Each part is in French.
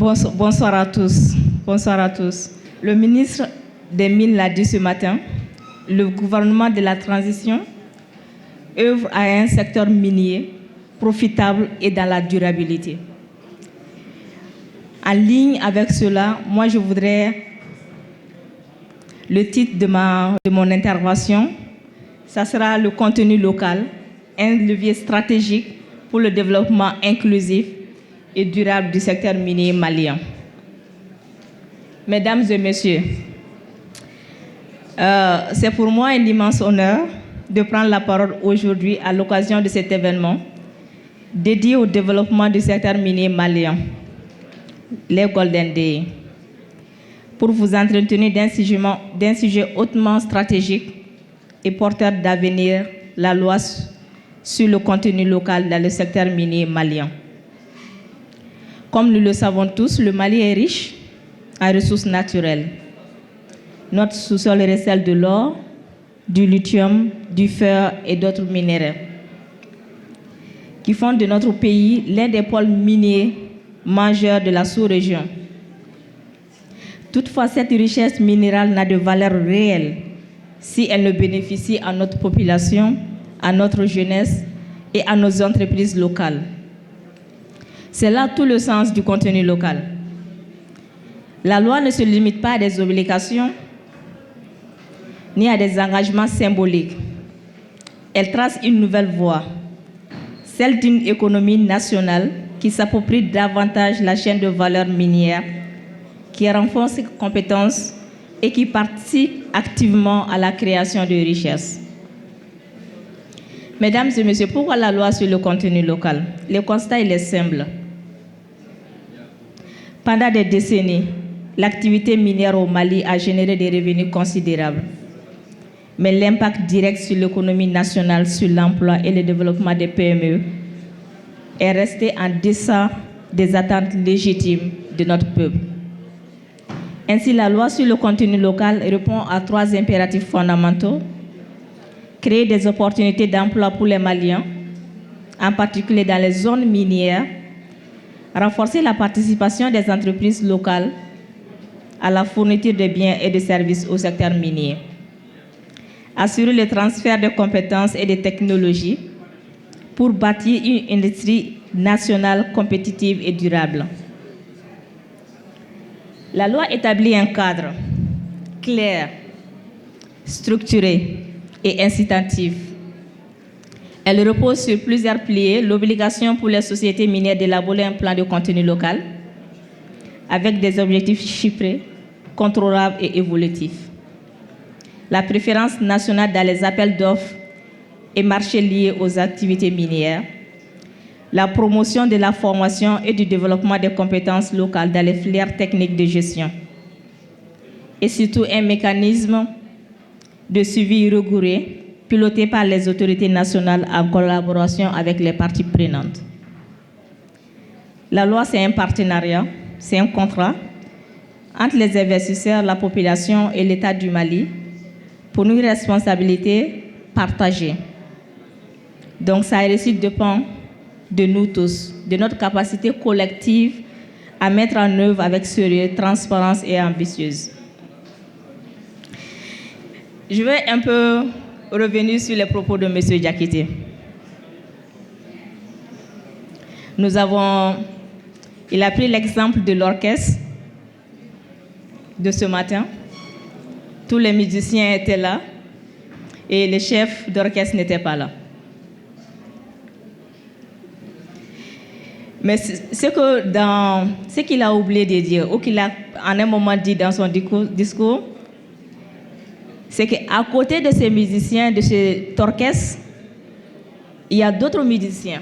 Bonsoir à tous. Bonsoir à tous. Le ministre des Mines l'a dit ce matin, le gouvernement de la transition œuvre à un secteur minier profitable et dans la durabilité. En ligne avec cela, moi je voudrais, le titre de mon intervention, ça sera le contenu local, un levier stratégique pour le développement inclusif et durable du secteur minier malien. Mesdames et messieurs, c'est pour moi un immense honneur de prendre la parole aujourd'hui à l'occasion de cet événement dédié au développement du secteur minier malien, les Golden Day, pour vous entretenir d'un sujet hautement stratégique et porteur d'avenir, la loi sur le contenu local dans le secteur minier malien. Comme nous le savons tous, le Mali est riche en ressources naturelles. Notre sous-sol recèle de l'or, du lithium, du fer et d'autres minéraux qui font de notre pays l'un des pôles miniers majeurs de la sous-région. Toutefois, cette richesse minérale n'a de valeur réelle si elle ne bénéficie à notre population, à notre jeunesse et à nos entreprises locales. C'est là tout le sens du contenu local. La loi ne se limite pas à des obligations ni à des engagements symboliques. Elle trace une nouvelle voie, celle d'une économie nationale qui s'approprie davantage la chaîne de valeur minière, qui renforce ses compétences et qui participe activement à la création de richesses. Mesdames et messieurs, pourquoi la loi sur le contenu local? Le constat il est simple. Pendant des décennies, l'activité minière au Mali a généré des revenus considérables. Mais l'impact direct sur l'économie nationale, sur l'emploi et le développement des PME est resté en deçà des attentes légitimes de notre peuple. Ainsi, la loi sur le contenu local répond à 3 impératifs fondamentaux: créer des opportunités d'emploi pour les Maliens, en particulier dans les zones minières, renforcer la participation des entreprises locales à la fourniture de biens et de services au secteur minier, assurer le transfert de compétences et de technologies pour bâtir une industrie nationale compétitive et durable. La loi établit un cadre clair, structuré et incitatif. Elle repose sur plusieurs piliers: l'obligation pour les sociétés minières d'élaborer un plan de contenu local avec des objectifs chiffrés, contrôlables et évolutifs. La préférence nationale dans les appels d'offres et marchés liés aux activités minières. La promotion de la formation et du développement des compétences locales dans les filières techniques de gestion. Et surtout un mécanisme de suivi rigoureux piloté par les autorités nationales en collaboration avec les parties prenantes. La loi, c'est un partenariat, c'est un contrat entre les investisseurs, la population et l'État du Mali pour une responsabilité partagée. Donc, sa réussite dépend de nous tous, de notre capacité collective à mettre en œuvre avec sérieux, transparence et ambitieuse. Je vais un peu revenir sur les propos de M. Diakité. Il a pris l'exemple de l'orchestre de ce matin. Tous les musiciens étaient là et le chef d'orchestre n'était pas là. Mais ce qu'il a oublié de dire, ou qu'il a en un moment dit dans son discours, c'est qu'à côté de ces musiciens, de cet orchestre, il y a d'autres musiciens.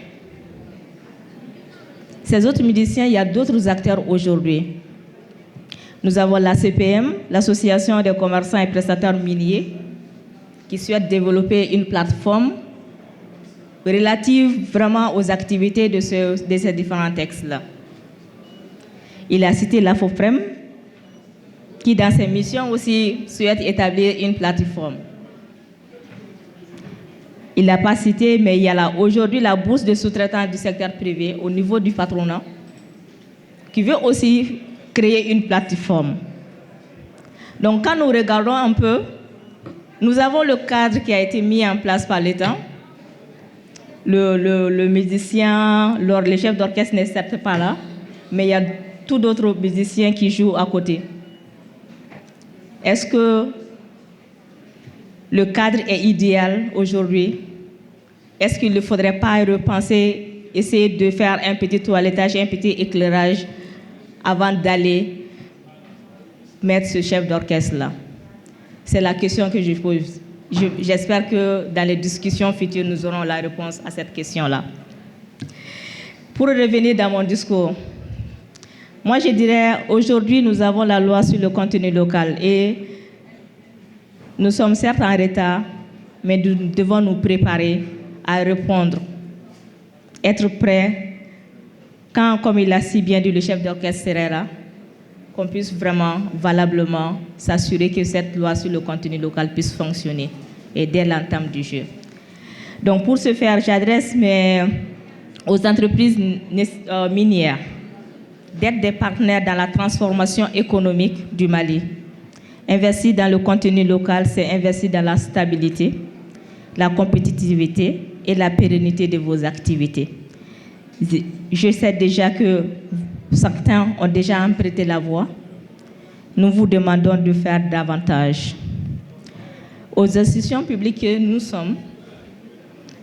Ces autres musiciens, il y a d'autres acteurs aujourd'hui. Nous avons la CPM, l'Association des commerçants et prestataires miniers, qui souhaite développer une plateforme relative vraiment aux activités de ces différents textes-là. Il a cité la FOFREM, qui dans ses missions aussi souhaite établir une plateforme. Il n'a pas cité, mais il y a aujourd'hui la bourse de sous-traitance du secteur privé au niveau du patronat qui veut aussi créer une plateforme. Donc quand nous regardons un peu, nous avons le cadre qui a été mis en place par l'État. Le musicien, le chef d'orchestre n'est certes pas là, mais il y a tout d'autres musiciens qui jouent à côté. Est-ce que le cadre est idéal aujourd'hui? Est-ce qu'il ne faudrait pas repenser, essayer de faire un petit toilettage, un petit éclairage avant d'aller mettre ce chef d'orchestre-là? C'est la question que je pose. J'espère que dans les discussions futures, nous aurons la réponse à cette question-là. Pour revenir dans mon discours, moi je dirais, aujourd'hui nous avons la loi sur le contenu local et nous sommes certes en retard, mais nous devons nous préparer à répondre, être prêts quand, comme il a si bien dit le chef d'orchestre Serera, qu'on puisse vraiment, valablement, s'assurer que cette loi sur le contenu local puisse fonctionner et dès l'entame du jeu. Donc pour ce faire, j'adresse aux entreprises minières d'être des partenaires dans la transformation économique du Mali. Investir dans le contenu local, c'est investir dans la stabilité, la compétitivité et la pérennité de vos activités. Je sais déjà que certains ont déjà emprunté la voie. Nous vous demandons de faire davantage. Aux institutions publiques que nous sommes,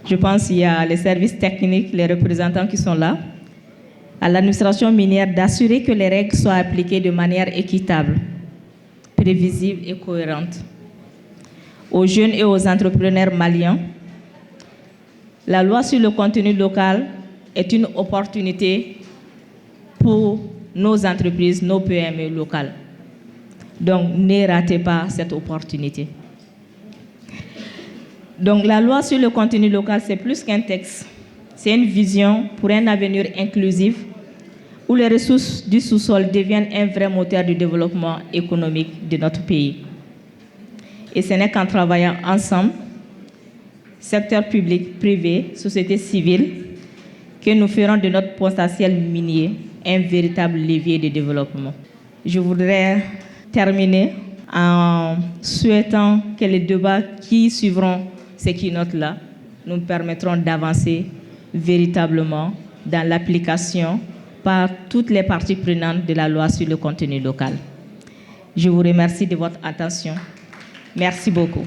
je pense qu'il y a les services techniques, les représentants qui sont là, à l'administration minière d'assurer que les règles soient appliquées de manière équitable, prévisible et cohérente. Aux jeunes et aux entrepreneurs maliens, la loi sur le contenu local est une opportunité pour nos entreprises, nos PME locales. Donc, ne ratez pas cette opportunité. Donc, la loi sur le contenu local, c'est plus qu'un texte. C'est une vision pour un avenir inclusif où les ressources du sous-sol deviennent un vrai moteur du développement économique de notre pays. Et ce n'est qu'en travaillant ensemble, secteur public, privé, société civile, que nous ferons de notre potentiel minier un véritable levier de développement. Je voudrais terminer en souhaitant que les débats qui suivront ces keynotes-là nous permettront d'avancer véritablement dans l'application par toutes les parties prenantes de la loi sur le contenu local. Je vous remercie de votre attention. Merci beaucoup.